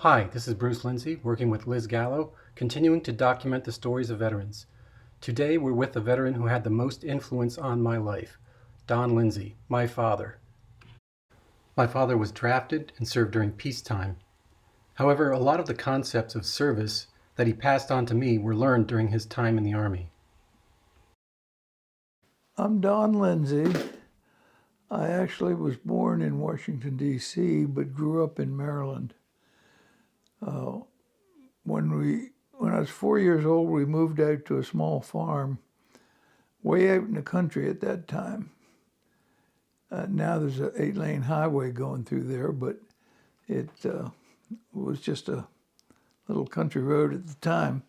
Hi, this is Bruce Lindsey, working with Liz Gallo, continuing to document the stories of veterans. Today, we're with the veteran who had the most influence on my life, Don Lindsey, my father. My father was drafted and served during peacetime. However, a lot of the concepts of service that he passed on to me were learned during his time in the Army. I'm Don Lindsey. I actually was born in Washington, D.C., but grew up in Maryland. When I was 4 years old, we moved out to a small farm way out in the country at that time. Now there's an 8-lane highway going through there, but it was just a little country road at the time.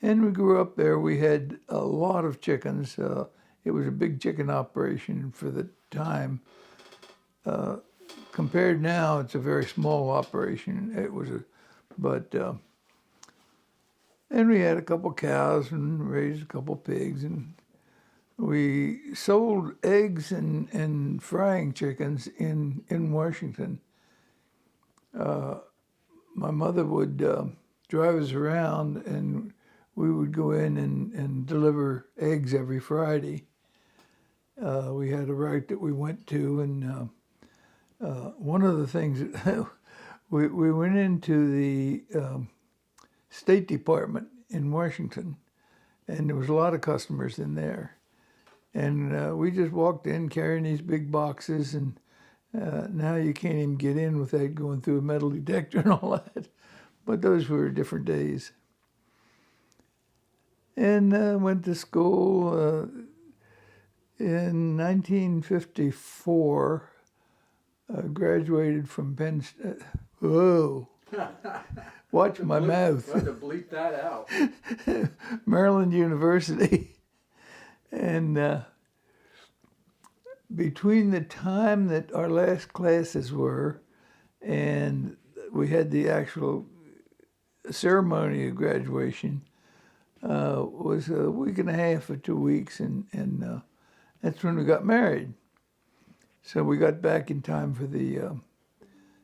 And we grew up there. We had a lot of chickens. It was a big chicken operation for the time. Compared now, it's a very small operation. And we had a couple cows and raised a couple pigs, and we sold eggs and frying chickens in Washington. My mother would drive us around, and we would go in and deliver eggs every Friday. We had a route that we went to, and one of the things that we went into the State Department in Washington, and there was a lot of customers in there. And we just walked in carrying these big boxes, and now you can't even get in without going through a metal detector and all that. But those were different days. And went to school in 1954. Graduated from Penn State. Whoa. Watch my mouth. I had to bleep that out. Maryland University. And between the time that our last classes were and we had the actual ceremony of graduation, was a week and a half or 2 weeks, and that's when we got married. So we got back in time for the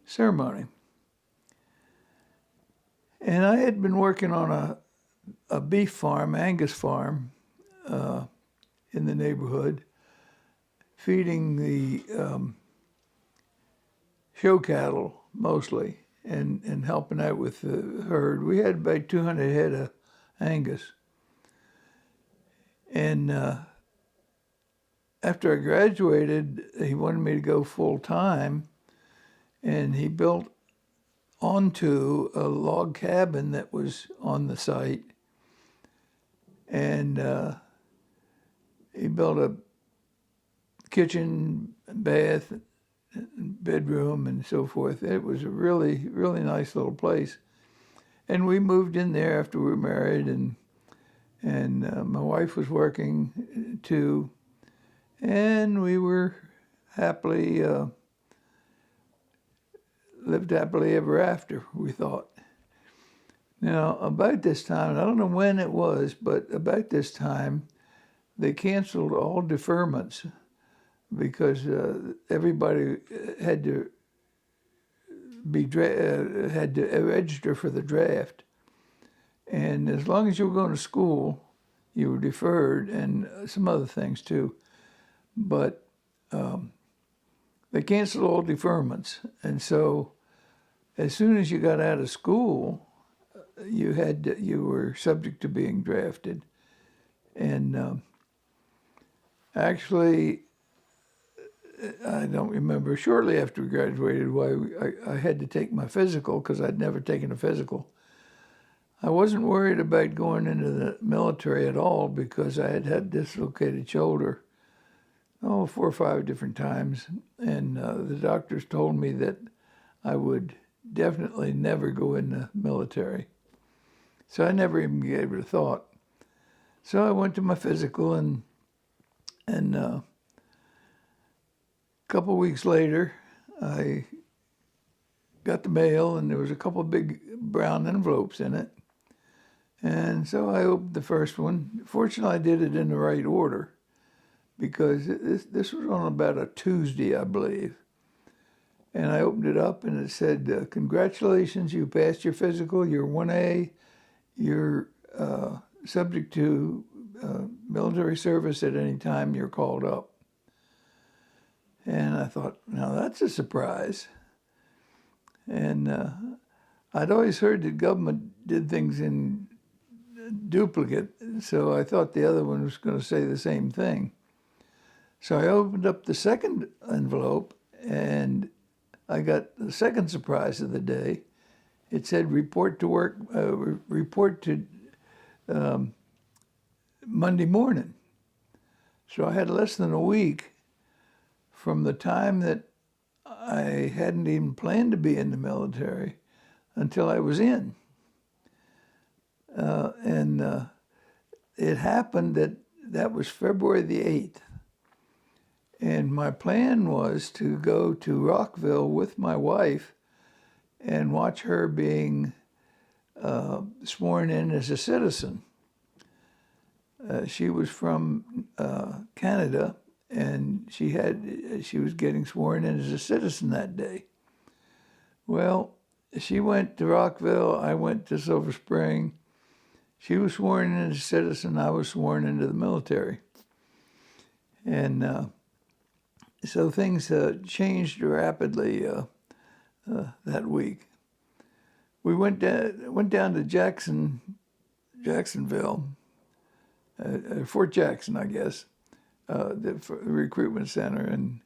ceremony. And I had been working on a beef farm, Angus farm, in the neighborhood, feeding the show cattle mostly, and helping out with the herd. We had about 200 head of Angus. And after I graduated, he wanted me to go full time, and he built onto a log cabin that was on the site. And he built a kitchen, bath, bedroom, and so forth. It was a really, really nice little place. And we moved in there after we were married, and my wife was working too. And we were happily, lived happily ever after, we thought. Now, about this time, I don't know when it was, but about this time, they canceled all deferments because everybody had to had to register for the draft. And as long as you were going to school, you were deferred, and some other things too. But they canceled all deferments, and so as soon as you got out of school, you were subject to being drafted. And actually, I don't remember, shortly after we graduated, why I had to take my physical, because I'd never taken a physical. I wasn't worried about going into the military at all because I had dislocated shoulder 4 or 5 different times, and the doctors told me that I would definitely never go in the military. So I never even gave it a thought. So I went to my physical, and a couple weeks later, I got the mail, and there was a couple of big brown envelopes in it. And so I opened the first one. Fortunately, I did it in the right order, because this was on about a Tuesday, I believe. And I opened it up, and it said, congratulations, you passed your physical, you're 1A, you're subject to military service at any time you're called up. And I thought, now that's a surprise. And I'd always heard that government did things in duplicate, so I thought the other one was going to say the same thing. So I opened up the second envelope, and I got the second surprise of the day. It said report to work, report to Monday morning. So I had less than a week from the time that I hadn't even planned to be in the military until I was in. And it happened that was February the 8th. And my plan was to go to Rockville with my wife and watch her being sworn in as a citizen. She was from Canada, and she was getting sworn in as a citizen that day. Well, she went to Rockville, I went to Silver Spring. She was sworn in as a citizen, I was sworn into the military. And so things changed rapidly that week. We went down to Jacksonville, Fort Jackson, I guess, the recruitment center, and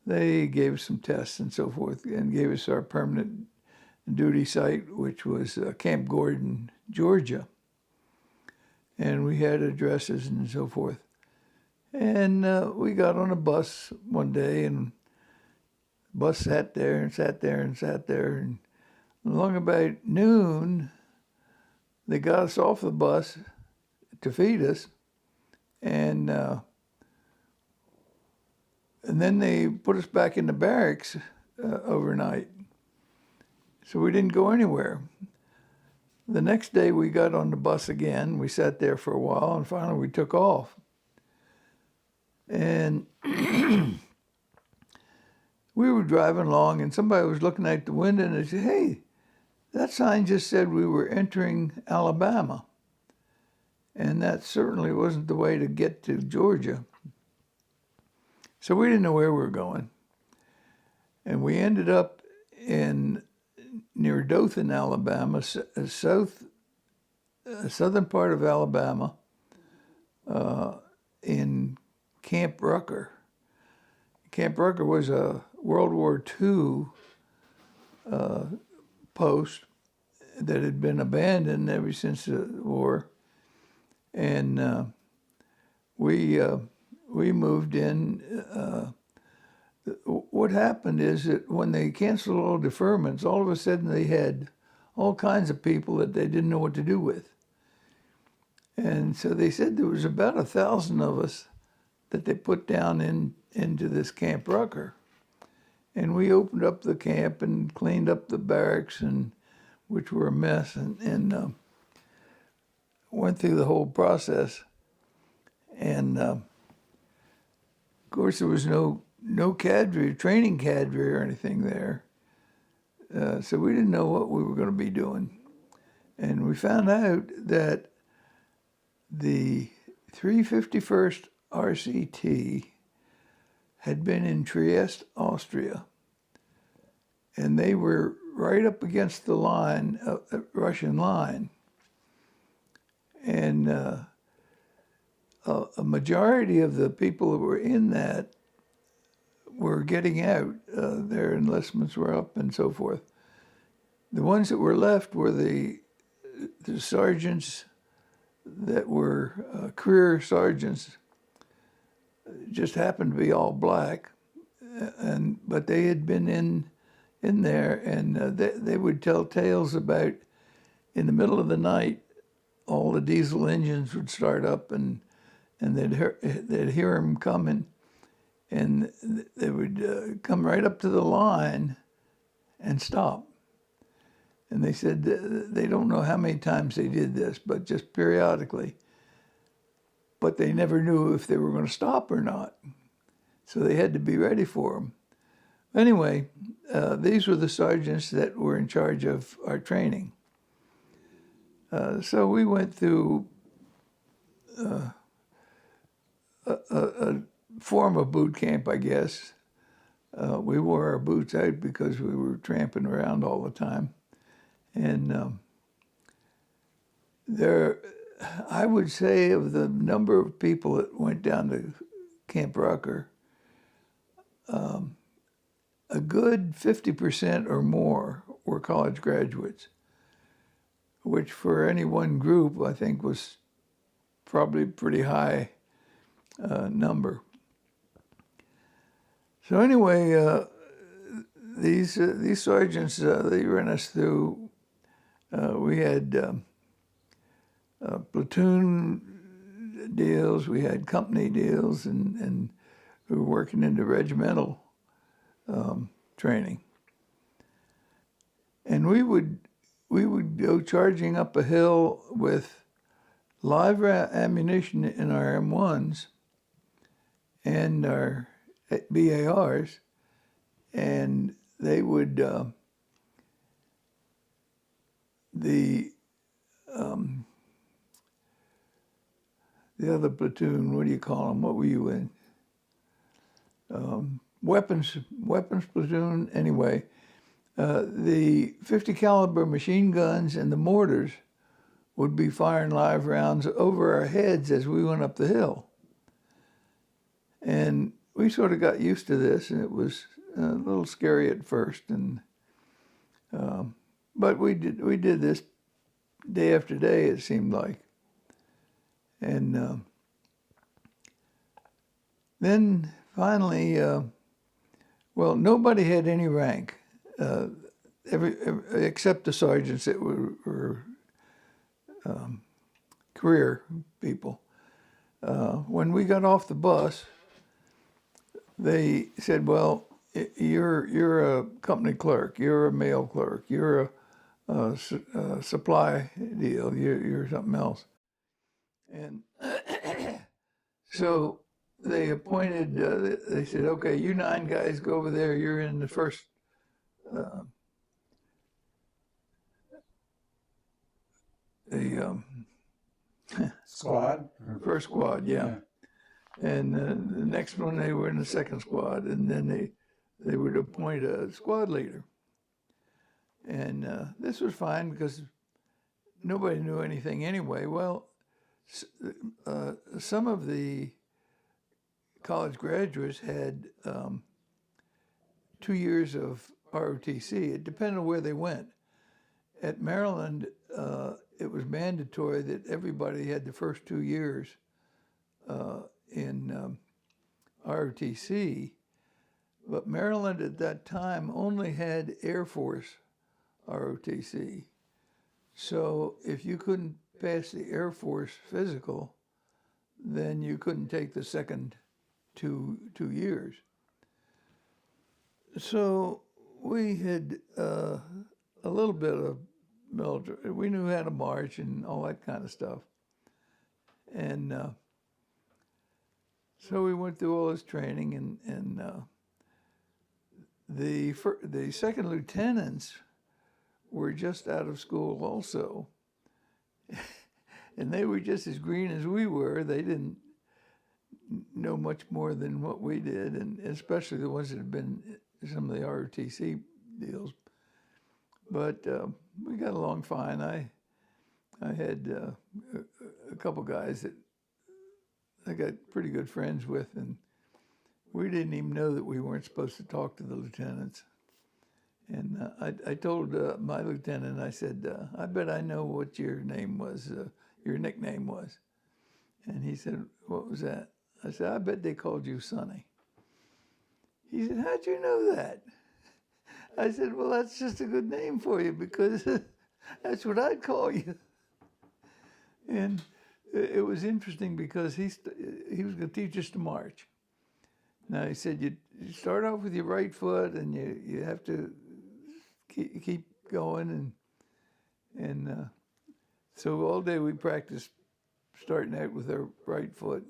they gave us some tests and so forth, and gave us our permanent duty site, which was Camp Gordon, Georgia. And we had addresses and so forth. And we got on a bus one day, and the bus sat there and sat there and sat there. And along about noon, they got us off the bus to feed us. And then they put us back in the barracks overnight. So we didn't go anywhere. The next day we got on the bus again. We sat there for a while, and finally we took off. And we were driving along, and somebody was looking out the window, and they said, hey, that sign just said we were entering Alabama. And that certainly wasn't the way to get to Georgia. So we didn't know where we were going. And we ended up near Dothan, Alabama, southern part of Alabama, in Camp Rucker. Camp Rucker was a World War II post that had been abandoned ever since the war. And we moved in. What happened is that when they canceled all deferments, all of a sudden they had all kinds of people that they didn't know what to do with. And so they said there was about 1,000 of us that they put down into this Camp Rucker. And we opened up the camp and cleaned up the barracks, which were a mess, and went through the whole process. And of course, there was no cadre, training cadre or anything there. So we didn't know what we were going to be doing. And we found out that the 351st RCT had been in Trieste, Austria. And they were right up against the line, Russian line. And a majority of the people that were in that were getting out. Their enlistments were up and so forth. The ones that were left were the sergeants that were career sergeants, just happened to be all black, but they had been in there, and they would tell tales about in the middle of the night, all the diesel engines would start up, and they'd hear them coming, and they would come right up to the line and stop. And they said they don't know how many times they did this, but just periodically. But they never knew if they were going to stop or not. So they had to be ready for them. Anyway, these were the sergeants that were in charge of our training. So we went through a form of boot camp, I guess. We wore our boots out because we were tramping around all the time. And I would say of the number of people that went down to Camp Rucker, a good 50% or more were college graduates, which for any one group, I think was probably a pretty high number. So anyway, these sergeants, they ran us through, we had platoon deals, we had company deals, and we were working into regimental training. And we would go charging up a hill with live ammunition in our M1s and our BARs, and they would the other platoon, what do you call them? What were you in? Weapons platoon. Anyway, the 50 caliber machine guns and the mortars would be firing live rounds over our heads as we went up the hill. And we sort of got used to this, and it was a little scary at first. And but we did this day after day, it seemed like. And then finally, well, nobody had any rank, except the sergeants that were career people. When we got off the bus, they said, "Well, you're a company clerk, you're a mail clerk, you're a supply deal, you're something else." And so they appointed, they said, "Okay, you 9 guys go over there, you're in the first Squad? first squad, yeah. And the next one, they were in the second squad, and then they would appoint a squad leader. And this was fine because nobody knew anything anyway. Well, some of the college graduates had 2 years of ROTC. It depended on where they went. At Maryland, it was mandatory that everybody had the first 2 years in ROTC, but Maryland at that time only had Air Force ROTC. So if you couldn't pass the Air Force physical, then you couldn't take the second 2 years. So we had a little bit of military. We knew how to march and all that kind of stuff. And so we went through all this training, and the second lieutenants were just out of school also. And they were just as green as we were. They didn't know much more than what we did, and especially the ones that had been some of the ROTC deals. But we got along fine. I had a couple guys that I got pretty good friends with, and we didn't even know that we weren't supposed to talk to the lieutenants. And I told my lieutenant, I said, "I bet I know what your name was, your nickname was." And he said, "What was that?" I said, "I bet they called you Sonny." He said, "How'd you know that?" I said, "Well, that's just a good name for you because that's what I'd call you." And it was interesting because he was going to teach us to march. Now, he said, you start off with your right foot, and you have to keep going. And so all day we practiced starting out with our right foot.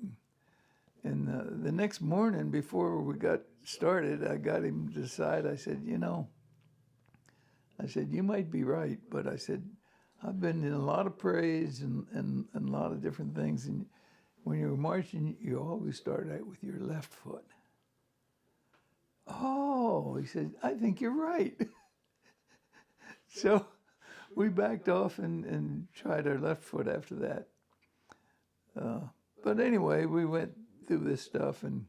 And the next morning, before we got started, I got him to decide. I said, you might be right, but I said, I've been in a lot of parades and a lot of different things, and when you're marching, you always start out with your left foot. Oh, he said, I think you're right. So we backed off and tried our left foot after that. But anyway, we went through this stuff, and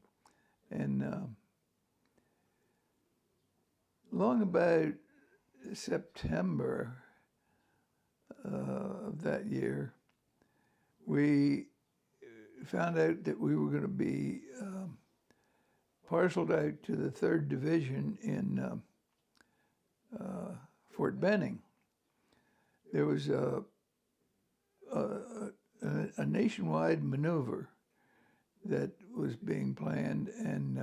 long about September of that year, we found out that we were going to be parceled out to the 3rd Division in Fort Benning. There was a nationwide maneuver that was being planned, and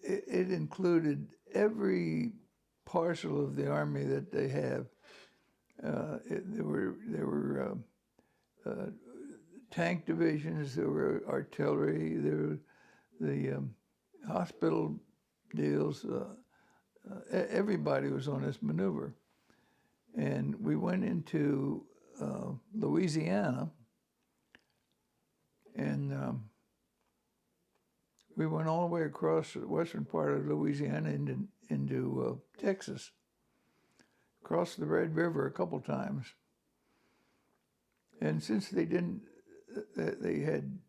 it included every parcel of the Army that they have. There were tank divisions, there were artillery, there were the hospital deals. Everybody was on this maneuver. And we went into Louisiana, and we went all the way across the western part of Louisiana into Texas, crossed the Red River a couple times. And since they had,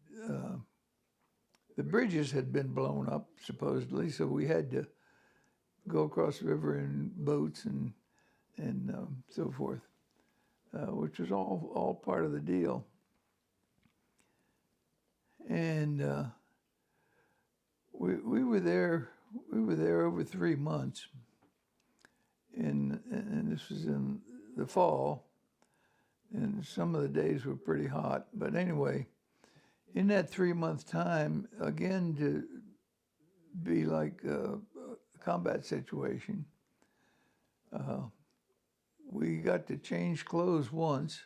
the bridges had been blown up, supposedly, so we had to go across the river in boats and so forth, which was all part of the deal. And we were there over 3 months, and this was in the fall, and some of the days were pretty hot. But anyway, in that 3-month time, again, to be like a combat situation, we got to change clothes once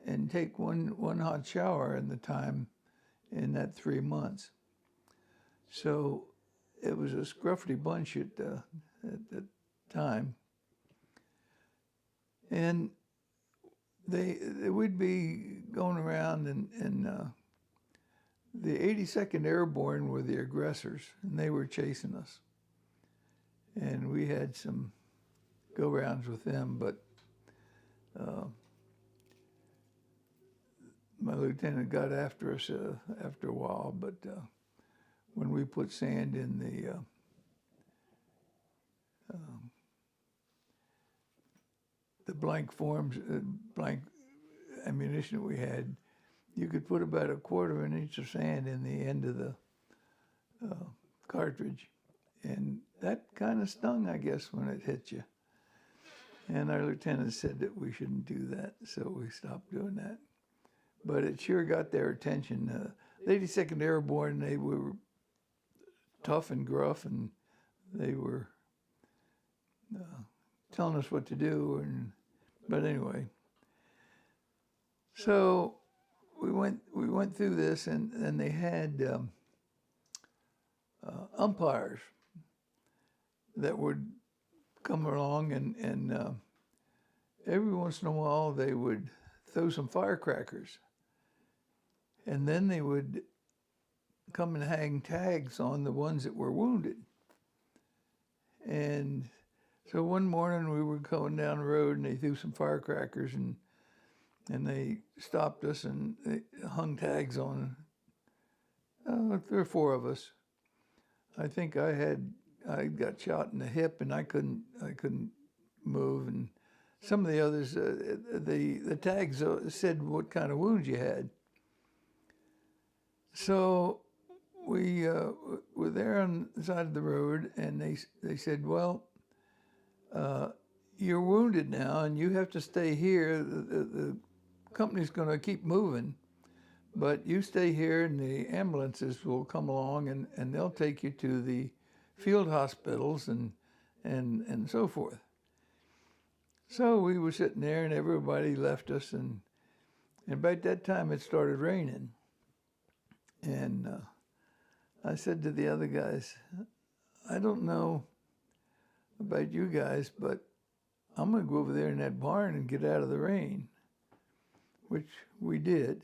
and take one hot shower in the time in that 3 months. So it was a scruffy bunch at the time. And we'd be going around, and the 82nd Airborne were the aggressors, and they were chasing us. And we had some go-rounds with them, but my lieutenant got after us after a while, but when we put sand in the blank forms, blank ammunition that we had, you could put about 1/4 of an inch of sand in the end of the cartridge. And that kind of stung, I guess, when it hit you. And our lieutenant said that we shouldn't do that, so we stopped doing that. But it sure got their attention. The 82nd Airborne, they were tough and gruff, and they were telling us what to do. But anyway, so we went through this, and they had umpires that would come along, and every once in a while they would throw some firecrackers, and then they would come and hang tags on the ones that were wounded. And so one morning we were going down the road, and they threw some firecrackers, and they stopped us, and they hung tags on 3 or 4 of us. I think I got shot in the hip, and I couldn't move, and some of the others, the tags said what kind of wounds you had. So we were there on the side of the road, and they said, well, you're wounded now, and you have to stay here. The company's going to keep moving, but you stay here, and the ambulances will come along, and they'll take you to the field hospitals and so forth. So we were sitting there, and everybody left us, and And about that time, it started raining. And I said to the other guys, I don't know about you guys, but I'm going to go over there in that barn and get out of the rain, which we did.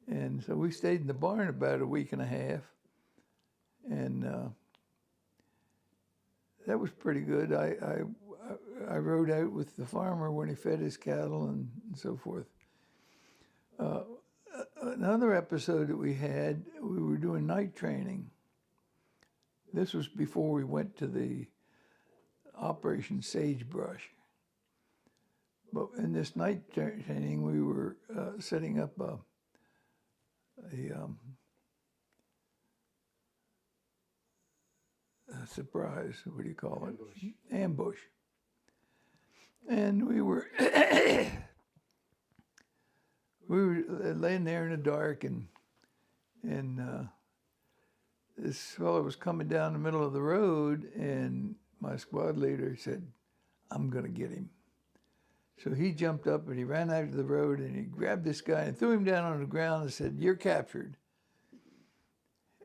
And so we stayed in the barn about a week and a half. And that was pretty good. I rode out with the farmer when he fed his cattle and so forth. Another episode that we had, we were doing night training. This was before we went to the Operation Sagebrush. But in this night training, we were setting up a surprise, what do you call it? Ambush. And we were laying there in the dark, and this fellow was coming down the middle of the road, and my squad leader said, I'm going to get him. So he jumped up and he ran out to the road and he grabbed this guy and threw him down on the ground and said, you're captured.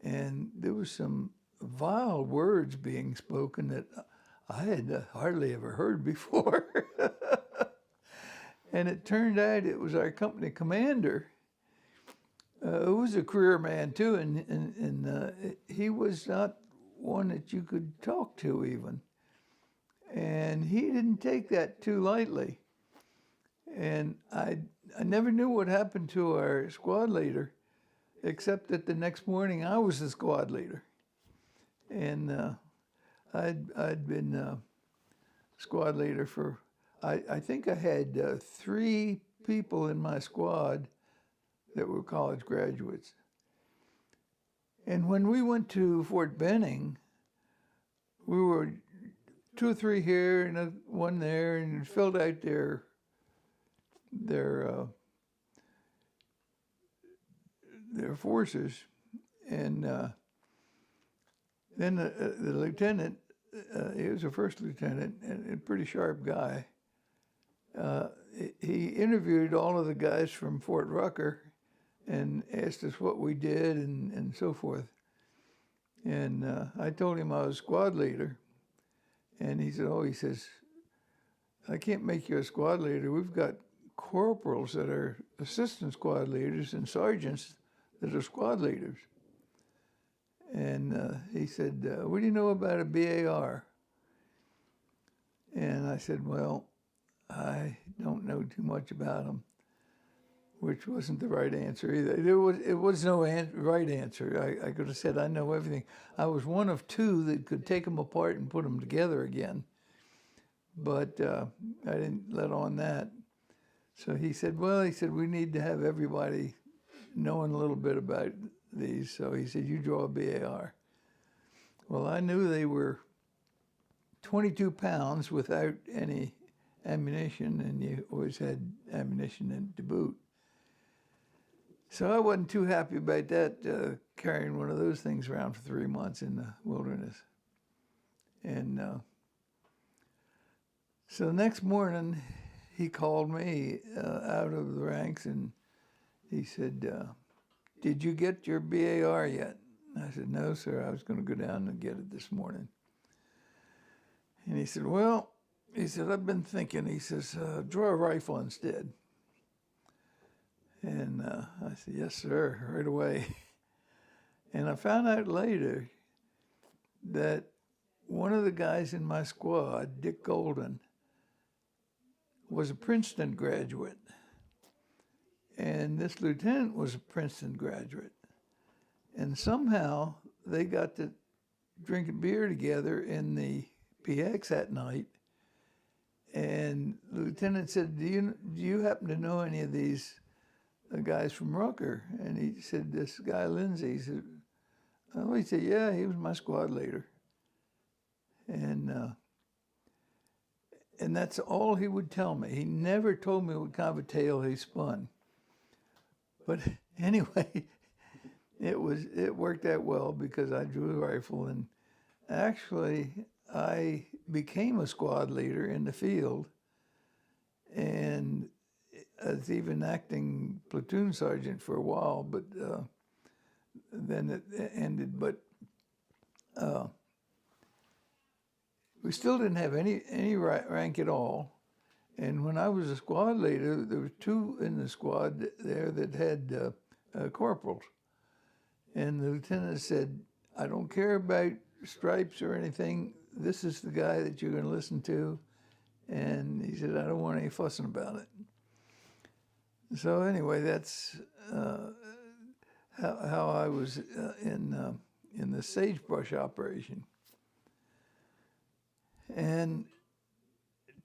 And there was some vile words being spoken that I had hardly ever heard before. And it turned out it was our company commander, who was a career man too, and he was not one that you could talk to even. And he didn't take that too lightly. And I never knew what happened to our squad leader, except that the next morning I was the squad leader. And I'd been squad leader for, I think I had 3 people in my squad that were college graduates. And when we went to Fort Benning, we were 2 or 3 here and 1 there, and filled out their forces. And then the lieutenant, he was a first lieutenant and a pretty sharp guy. He interviewed all of the guys from Fort Rucker and asked us what we did and so forth. And I told him I was squad leader. And he said, he says, I can't make you a squad leader. We've got corporals that are assistant squad leaders and sergeants that are squad leaders. And he said, what do you know about a BAR? And I said, well, I don't know too much about them, which wasn't the right answer either. It was no right answer. I could have said I know everything. I was one of 2 that could take them apart and put them together again. But I didn't let on that. So he said, we need to have everybody knowing a little bit about these. So he said, you draw a BAR. Well, I knew they were 22 pounds without any ammunition, and you always had ammunition in to boot. So I wasn't too happy about that, carrying one of those things around for 3 months in the wilderness. And so the next morning, he called me out of the ranks, and he said, did you get your BAR yet? I said, no, sir, I was going to go down and get it this morning. And he said, I've been thinking. He says, draw a rifle instead. And I said, yes, sir, right away. And I found out later that one of the guys in my squad, Dick Golden, was a Princeton graduate. And this lieutenant was a Princeton graduate. And somehow they got to drinking beer together in the PX that night. And the lieutenant said, do you happen to know any of these guys from Rucker? And he said, this guy Lindsey. He said, he said, yeah, he was my squad leader. And that's all he would tell me. He never told me what kind of a tale he spun. But anyway, it worked out well because I drew a rifle, and actually I became a squad leader in the field, and as even acting platoon sergeant for a while, but then it ended. But we still didn't have any rank at all. And when I was a squad leader, there were two in the squad there that had corporals. And the lieutenant said, I don't care about stripes or anything. This is the guy that you're going to listen to. And he said, I don't want any fussing about it. So anyway, that's how I was in the sagebrush operation. And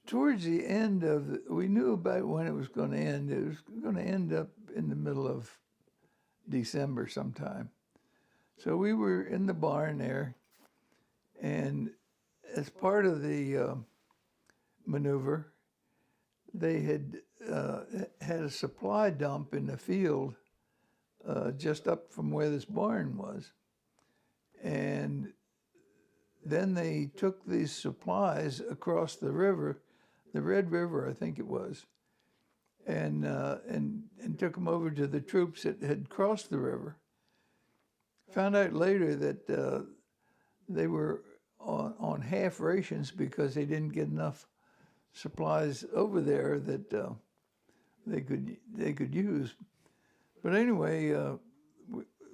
towards the end of we knew about when it was going to end. It was going to end up in the middle of December sometime. So we were in the barn there, and as part of the maneuver, they had had a supply dump in the field just up from where this barn was. And then they took these supplies across the river, the Red River, I think it was, and took them over to the troops that had crossed the river. Found out later that they were on half rations because they didn't get enough supplies over there that they could use. But anyway,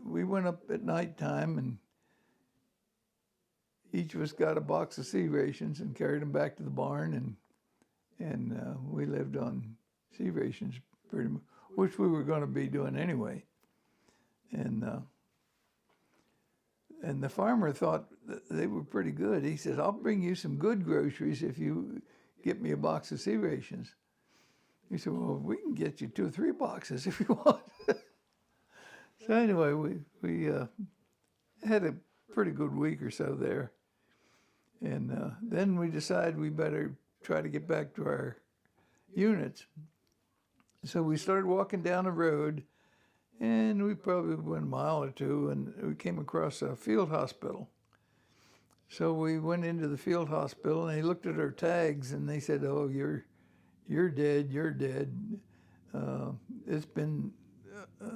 we went up at nighttime, and each of us got a box of C rations and carried them back to the barn, and we lived on C rations pretty much, which we were going to be doing anyway. And the farmer thought that they were pretty good. He said, I'll bring you some good groceries if you get me a box of C rations. He said, well, we can get you 2 or 3 boxes if you want. So anyway, we had a pretty good week or so there. And then we decided we better try to get back to our units. So we started walking down the road, and we probably went a mile or two, and we came across a field hospital. So we went into the field hospital, and they looked at our tags, and they said, oh, you're dead, you're dead. It's been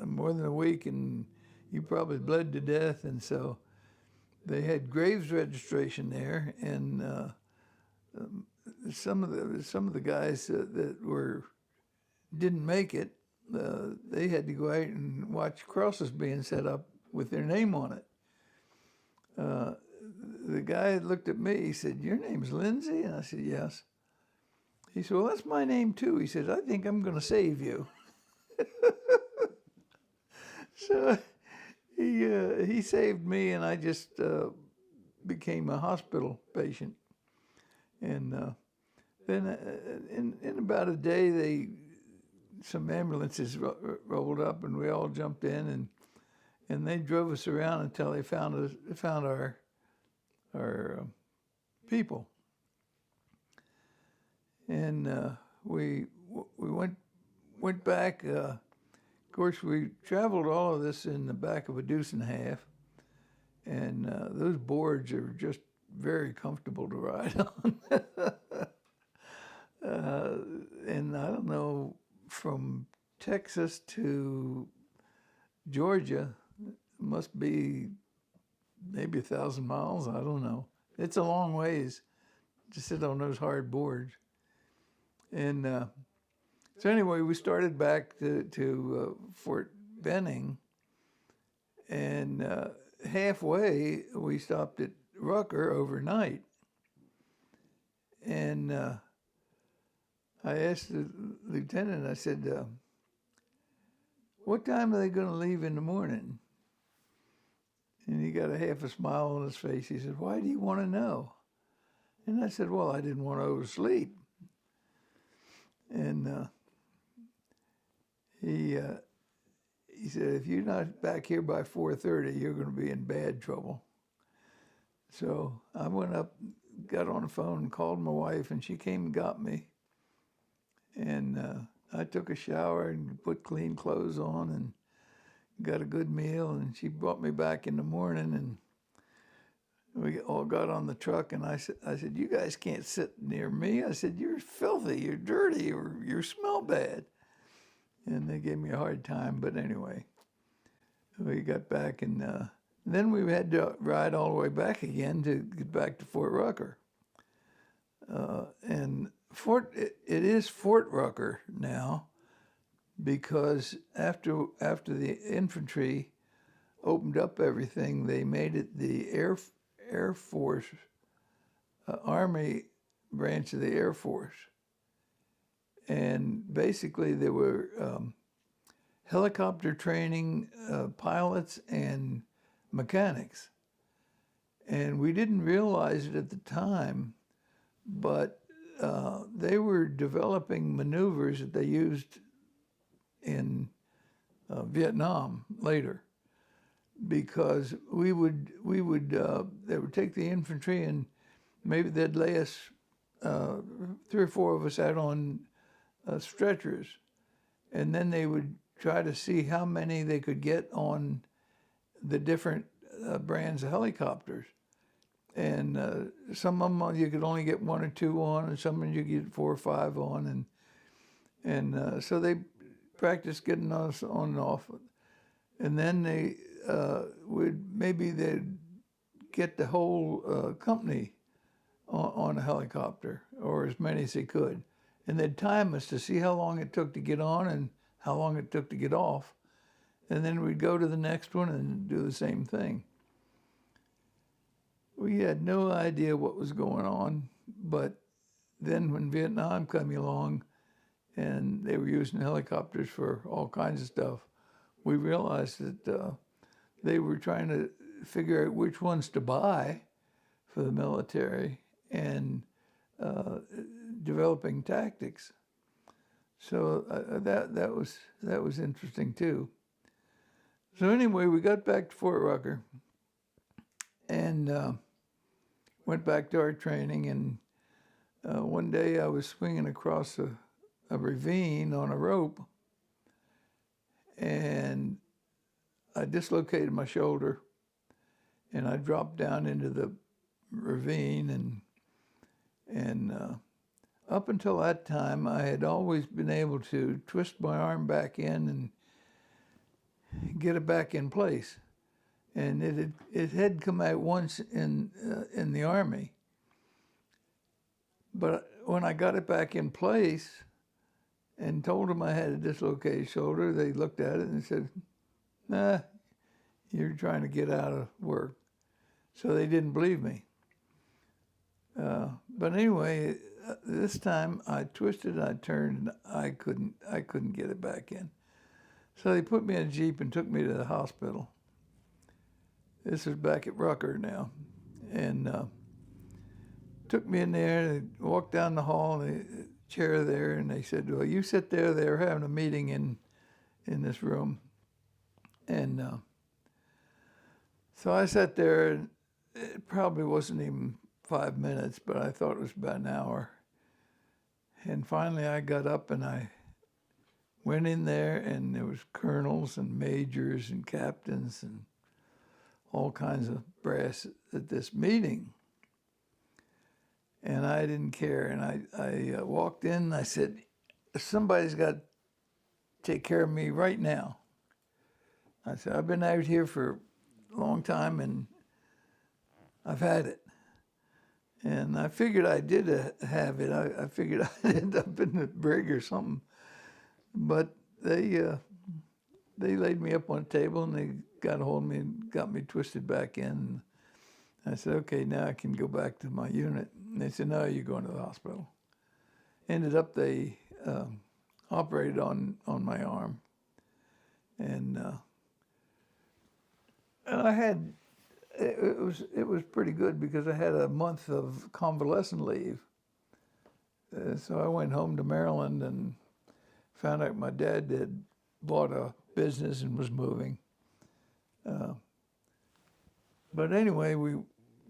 more than a week, and you probably bled to death. And so they had graves registration there, and some of the guys that didn't make it, they had to go out and watch crosses being set up with their name on it. The guy looked at me. He said, "Your name's Lindsey?" And I said, "Yes." He said, "Well, that's my name too." He said, "I think I'm going to save you." So he saved me, and I just became a hospital patient. And then in about a day, some ambulances rolled up, and we all jumped in, and they drove us around until they found our people. And we went back. Of course, we traveled all of this in the back of a deuce and a half, and those boards are just very comfortable to ride on. And I don't know, from Texas to Georgia, must be maybe 1,000 miles. I don't know. It's a long ways to sit on those hard boards. And so anyway, we started back to Fort Benning, and halfway we stopped at Rucker overnight. And I asked the lieutenant, I said, what time are they going to leave in the morning? And he got a half a smile on his face. He said, why do you want to know? And I said, well, I didn't want to oversleep. And he said, if you're not back here by 4:30, you're going to be in bad trouble. So I went up, got on the phone, and called my wife, and she came and got me. And I took a shower and put clean clothes on and got a good meal, and she brought me back in the morning, and we all got on the truck, and I said, you guys can't sit near me. I said, you're filthy, you're dirty, or you smell bad. and they gave me a hard time. But anyway, we got back, and then we had to ride all the way back again to get back to Fort Rucker. And it is Fort Rucker now, because after the infantry opened up everything, they made it the Air Force, Army branch of the Air Force. And basically there were helicopter training pilots and mechanics. And we didn't realize it at the time, but they were developing maneuvers that they used in Vietnam later, because they would take the infantry, and maybe they'd lay us 3 or 4 of us out on stretchers, and then they would try to see how many they could get on the different brands of helicopters. And some of them you could only get 1 or 2 on, and some of them you could get 4 or 5 on, and so they practiced getting us on and off, and then they'd get the whole company on a helicopter, or as many as they could, and they'd time us to see how long it took to get on and how long it took to get off, and then we'd go to the next one and do the same thing. We had no idea what was going on, but then when Vietnam came along and they were using helicopters for all kinds of stuff, we realized that they were trying to figure out which ones to buy for the military and developing tactics. So that was interesting too. So anyway, we got back to Fort Rucker and went back to our training. And one day I was swinging across a ravine on a rope, and I dislocated my shoulder, and I dropped down into the ravine, and up until that time, I had always been able to twist my arm back in and get it back in place. And it had come out once in the Army. But when I got it back in place and told them I had a dislocated shoulder, they looked at it and said, "Nah, you're trying to get out of work." So they didn't believe me. But anyway, this time I twisted, I turned, and I couldn't get it back in. So they put me in a Jeep and took me to the hospital. This is back at Rucker now, and took me in there. And they walked down the hall, and the chair there, and they said, "Well, you sit there. They're having a meeting in this room." And so I sat there, and it probably wasn't even 5 minutes, but I thought it was about an hour. And finally I got up and I went in there, and there was colonels and majors and captains and all kinds of brass at this meeting. And I didn't care. And I walked in and I said, "Somebody's got to take care of me right now." I said, "I've been out here for a long time and I've had it." And I figured I did have it. I figured I'd end up in the brig or something. But they laid me up on a table, and they got a hold of me and got me twisted back in. I said, "Okay, now I can go back to my unit." And they said, "No, you're going to the hospital." Ended up they operated on my arm. And I had, it was pretty good because I had a month of convalescent leave. So I went home to Maryland and found out my dad had bought a business and was moving. But anyway, we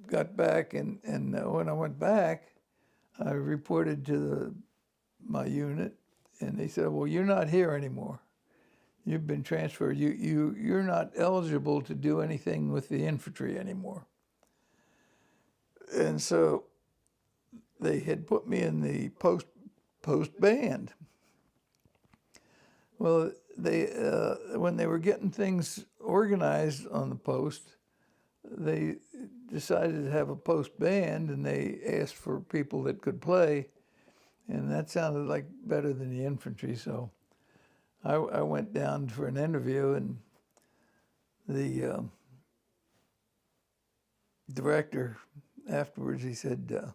got back, and when I went back, I reported to my unit, and they said, "Well, you're not here anymore. You've been transferred. You're not eligible to do anything with the infantry anymore." And so they had put me in the post band. Well, they when they were getting things organized on the post, they decided to have a post band, and they asked for people that could play, and that sounded like better than the infantry. So I went down for an interview, and the director afterwards, he said,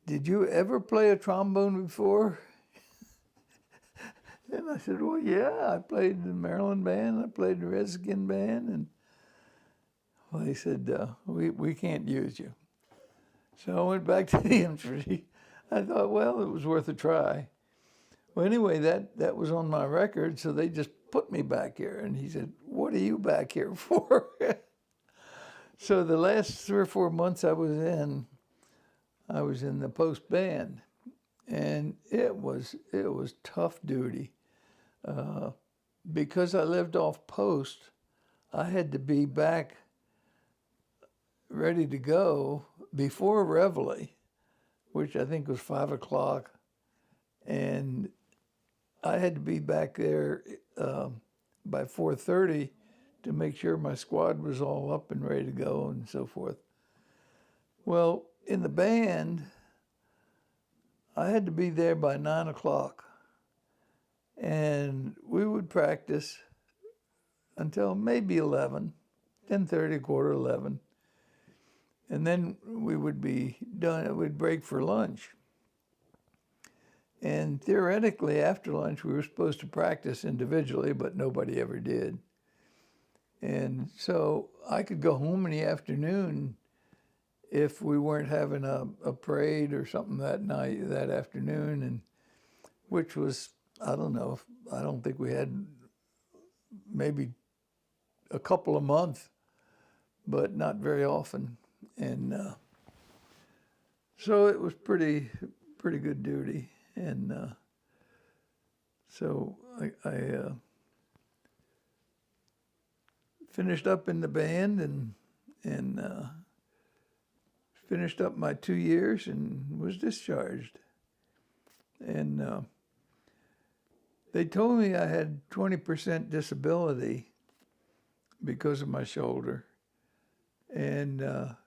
"Did you ever play a trombone before?" And I said, "Well, yeah, I played in the Maryland band, I played in the Redskin band," and well, he said, we can't use you. So I went back to the infantry. I thought, well, it was worth a try. Well, anyway, that was on my record, so they just put me back here. And he said, "What are you back here for?" So the last 3 or 4 months I was in the post band, and it was tough duty. Because I lived off post, I had to be back ready to go before Reveille, which I think was 5 o'clock, and I had to be back there by 4:30 to make sure my squad was all up and ready to go and so forth. Well, in the band, I had to be there by 9 o'clock, and we would practice until maybe 11, 10:30, quarter 11, and then we would be done. We'd break for lunch. And theoretically, after lunch, we were supposed to practice individually, but nobody ever did. And so I could go home in the afternoon if we weren't having a parade or something that night, that afternoon, and which was, I don't know, I don't think we had maybe a couple a month, but not very often. And so it was pretty good duty. And so I finished up in the band and finished up my 2 years and was discharged. And they told me I had 20% disability because of my shoulder, and I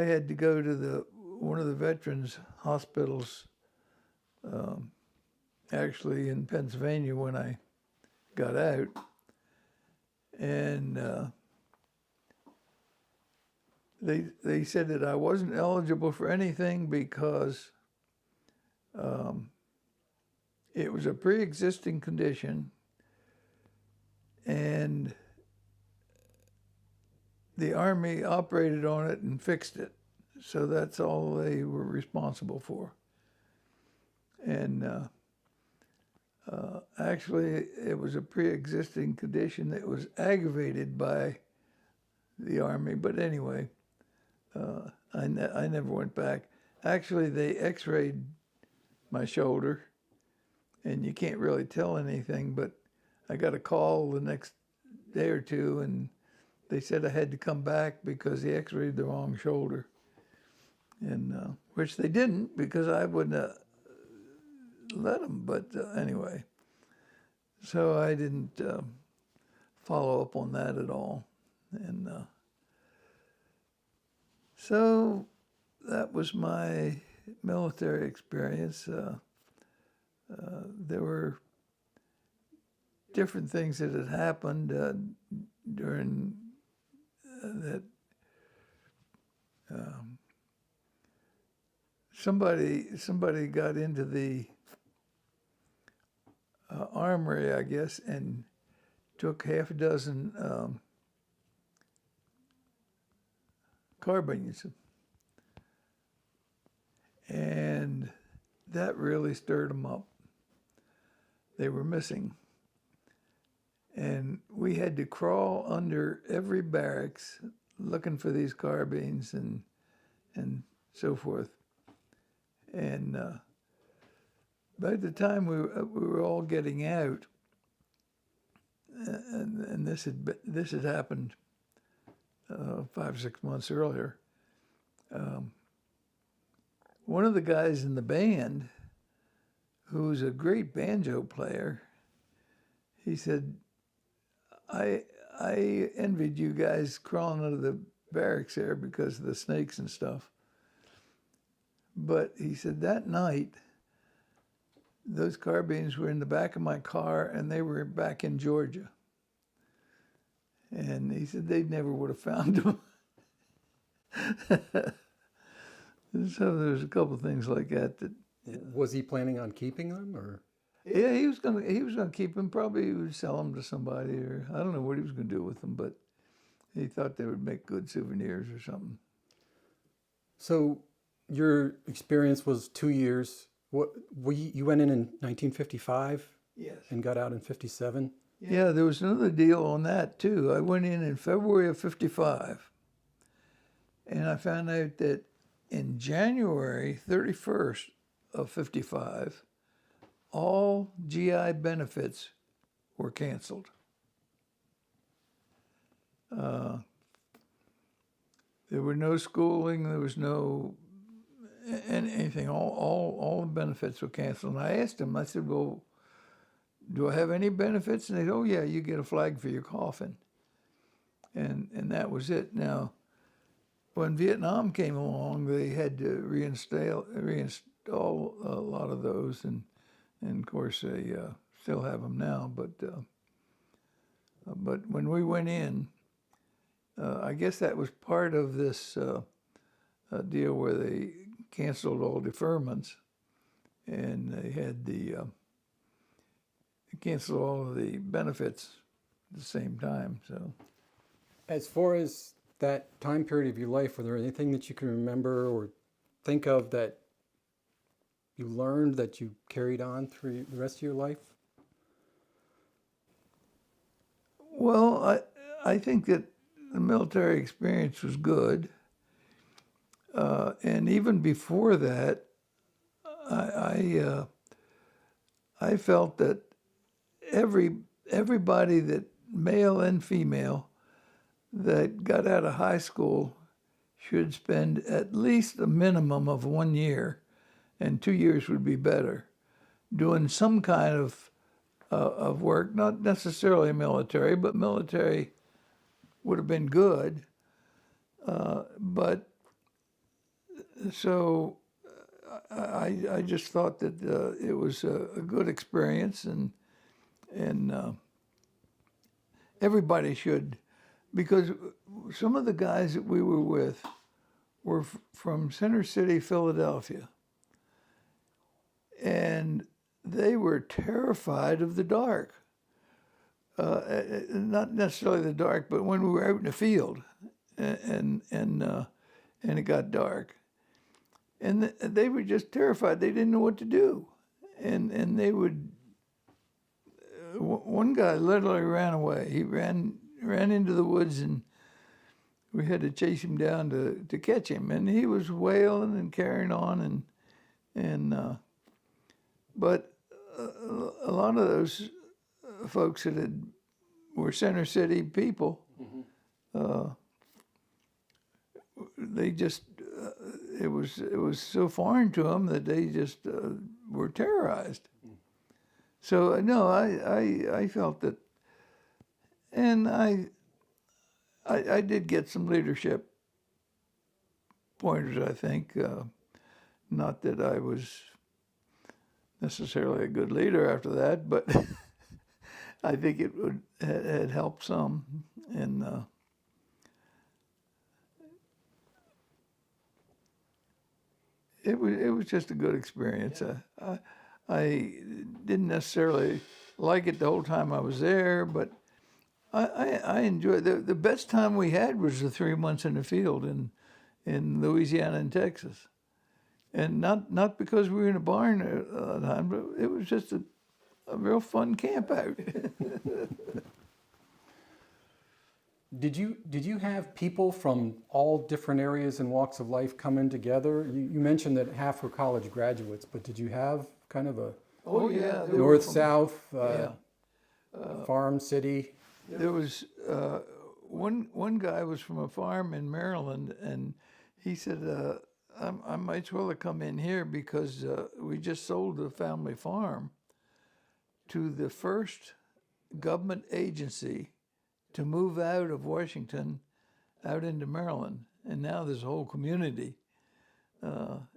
had to go to one of the veterans hospitals, actually in Pennsylvania when I got out, and they said that I wasn't eligible for anything because it was a pre-existing condition, and the Army operated on it and fixed it. So that's all they were responsible for. And actually, it was a pre-existing condition that was aggravated by the Army. But anyway, I never went back. Actually, they x-rayed my shoulder, and you can't really tell anything, but I got a call the next day or two, and they said I had to come back because they x-rayed the wrong shoulder. And which they didn't, because I wouldn't have let them. But anyway, so I didn't follow up on that at all. And so that was my military experience. There were different things that had happened during that. Somebody got into the armory, I guess, and took half a dozen carbines, and that really stirred them up. They were missing, and we had to crawl under every barracks looking for these carbines and so forth. And by the time we were all getting out, and this had happened 5 or 6 months earlier, one of the guys in the band who was a great banjo player, he said, I envied you guys crawling out of the barracks there because of the snakes and stuff. But he said that night, those carbines were in the back of my car and they were back in Georgia. And he said they never would have found them. So there's a couple of things like that. Was he planning on keeping them, or? Yeah, he was gonna keep them. Probably he would sell them to somebody, or I don't know what he was gonna do with them, but he thought they would make good souvenirs or something. So your experience was 2 years. You went in 1955? Yes. And got out in 57? Yeah, there was another deal on that too. I went in February of 55, and I found out that in January 31st of 55, all GI benefits were canceled. There were no schooling, there was no anything. All the benefits were canceled. And I asked him, I said, well, do I have any benefits? And they said, oh yeah, you get a flag for your coffin. And that was it. Now, when Vietnam came along, they had to reinstall a lot of those, and of course they still have them now. But when we went in, I guess that was part of this deal where they canceled all deferments, and they had they canceled all of the benefits at the same time. So, As far as that time period of your life, were there anything that you can remember or think of that you learned that you carried on through the rest of your life? well, I think that the military experience was good, and even before that, I felt that everybody that male and female that got out of high school should spend at least a minimum of 1 year, and 2 years would be better, doing some kind of work, not necessarily military, but military would have been good. But so I just thought that it was a good experience, and everybody should, because some of the guys that we were with were from Center City, Philadelphia, and they were terrified of the dark. Not necessarily the dark, but when we were out in the field, and it got dark, and they were just terrified. They didn't know what to do, and they would. One guy literally ran away. He ran into the woods, and we had to chase him down to catch him. And he was wailing and carrying on, but a lot of those folks that were Center City people, they just it was so foreign to them that they just were terrorized. So no, I felt that, and I did get some leadership pointers. I think not that I was necessarily a good leader after that, but I think it had helped some, and it was just a good experience. I didn't necessarily like it the whole time I was there, but I enjoyed it. The best time we had was the 3 months in the field in Louisiana and Texas. And not because we were in a barn all the time, but it was just a real fun camp out. Did you have people from all different areas and walks of life come in together? You mentioned that half were college graduates, but did you have kind of a north, south, farm, city? There was one guy was from a farm in Maryland, and he said, I might as well have come in here because we just sold the family farm to the first government agency to move out of Washington out into Maryland, and now there's a whole community. So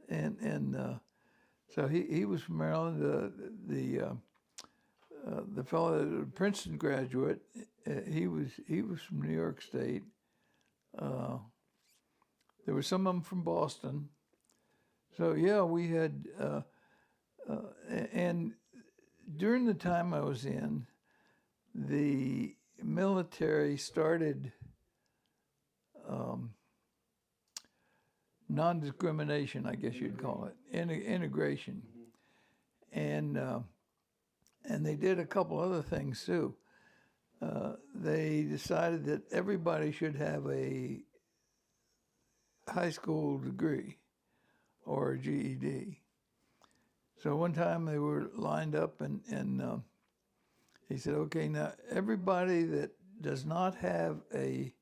he was from Maryland. The fellow, Princeton graduate, he was from New York State. There were some of them from Boston. So yeah, we had, and during the time I was in, the military started non-discrimination, I guess you'd call it, integration, and they did a couple other things too. They decided that everybody should have a high school degree or a GED. So one time they were lined up, and he said, "Okay, now everybody that does not have a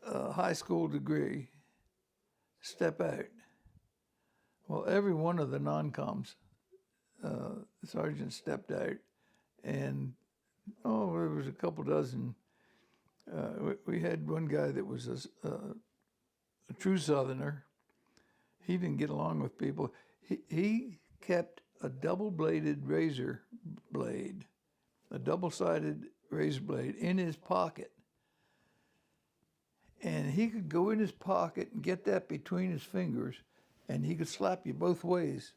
high school degree, step out." Well, every one of the non-coms sergeants stepped out, and there was a couple dozen. We had one guy that was a true Southerner. He didn't get along with people. He kept a double-bladed razor blade, a double-sided razor blade in his pocket. And he could go in his pocket and get that between his fingers, and he could slap you both ways.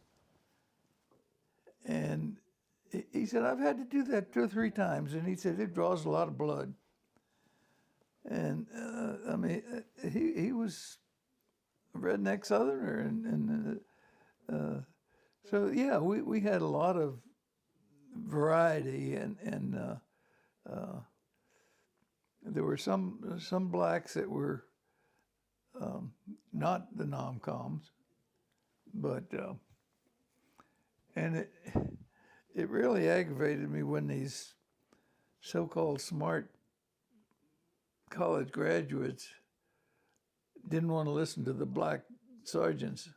And he said, "I've had to do that 2 or 3 times," and he said, "It draws a lot of blood." And I mean, he was a redneck Southerner, and so yeah, we had a lot of variety, and there were some blacks that were not the nom-coms, but and it really aggravated me when these so-called smart college graduates didn't want to listen to the black sergeants.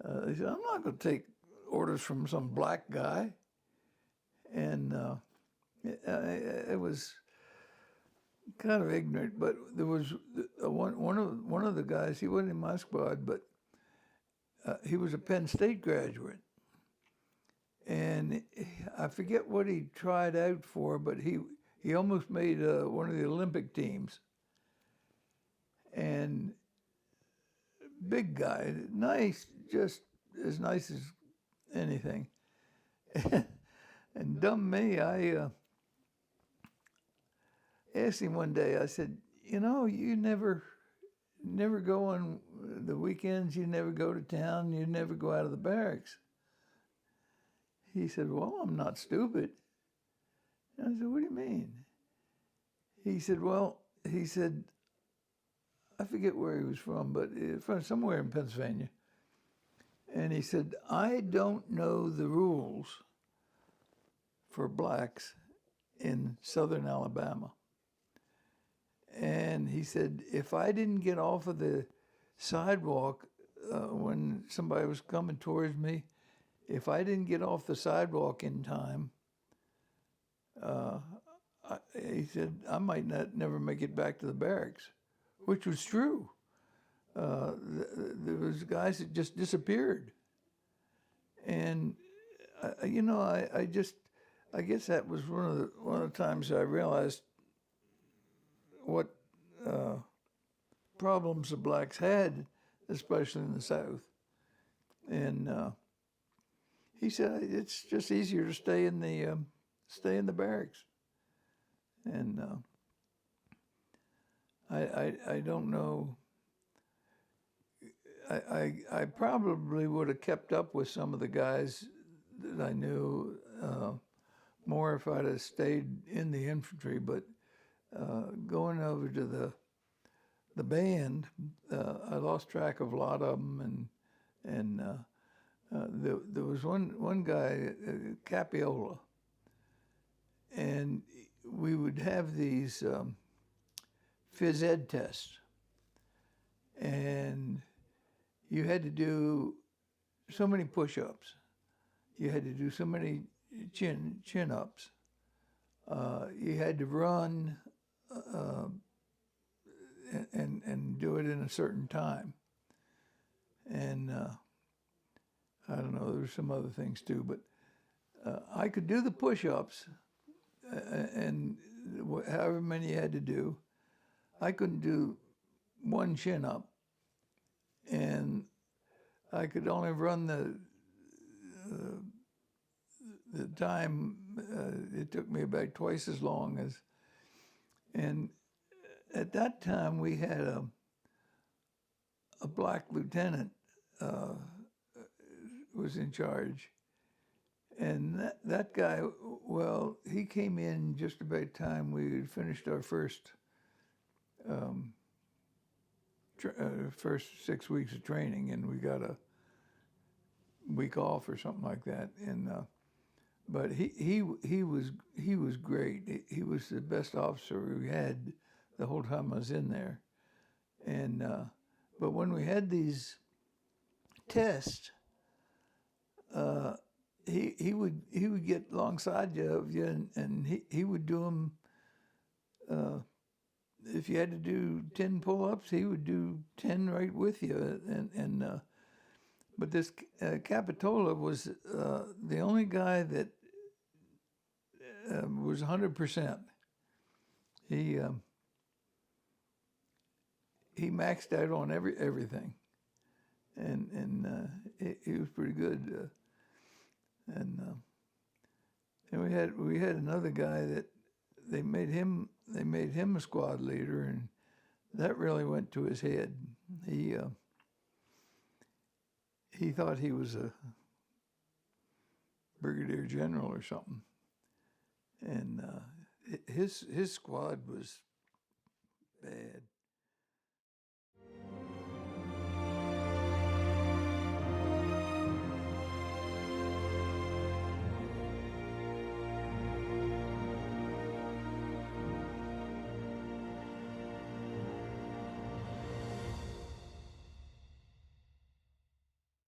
They said, "I'm not going to take orders from some black guy," and it was kind of ignorant. But there was one of the guys. He wasn't in my squad, but he was a Penn State graduate, and I forget what he tried out for, but he almost made one of the Olympic teams. And big guy, nice, just as nice as anything. And dumb me, I asked him one day, I said, "You never go on the weekends, you never go to town, you never go out of the barracks." He said, "Well, I'm not stupid." And I said, "What do you mean?" He said, I forget where he was from, but from somewhere in Pennsylvania. And he said, "I don't know the rules for blacks in southern Alabama." And he said, "If I didn't get off of the sidewalk when somebody was coming towards me, if I didn't get off the sidewalk in time, he said, I might never make it back to the barracks," which was true. There was guys that just disappeared. And, I guess that was one of the times I realized what problems the blacks had, especially in the South. And he said, "It's just easier to stay in the barracks." And I don't know. I probably would have kept up with some of the guys that I knew more if I'd have stayed in the infantry. But going over to the band, I lost track of a lot of them, and there was one guy, Capiola, and we would have these phys ed tests. and you had to do so many push-ups. You had to do so many chin-ups. You had to run and do it in a certain time. And I don't know, there's some other things too, but I could do the push-ups and however many you had to do. I couldn't do one chin-up, and I could only run the time. It took me about twice as long as. And at that time, we had a black lieutenant was in charge, and that guy. Well, he came in just about time we had finished our first 6 weeks of training, and we got a week off or something like that. And but he was great. He was the best officer we had the whole time I was in there. And but when we had these tests, he would get alongside of you, and he would do them. If you had to do 10 pull-ups, he would do 10 right with you. And but this Capitola was the only guy that was 100%. He maxed out on everything, and he was pretty good. And we had another guy that they made him a squad leader, and that really went to his head. He thought he was a brigadier general or something, and his squad was bad.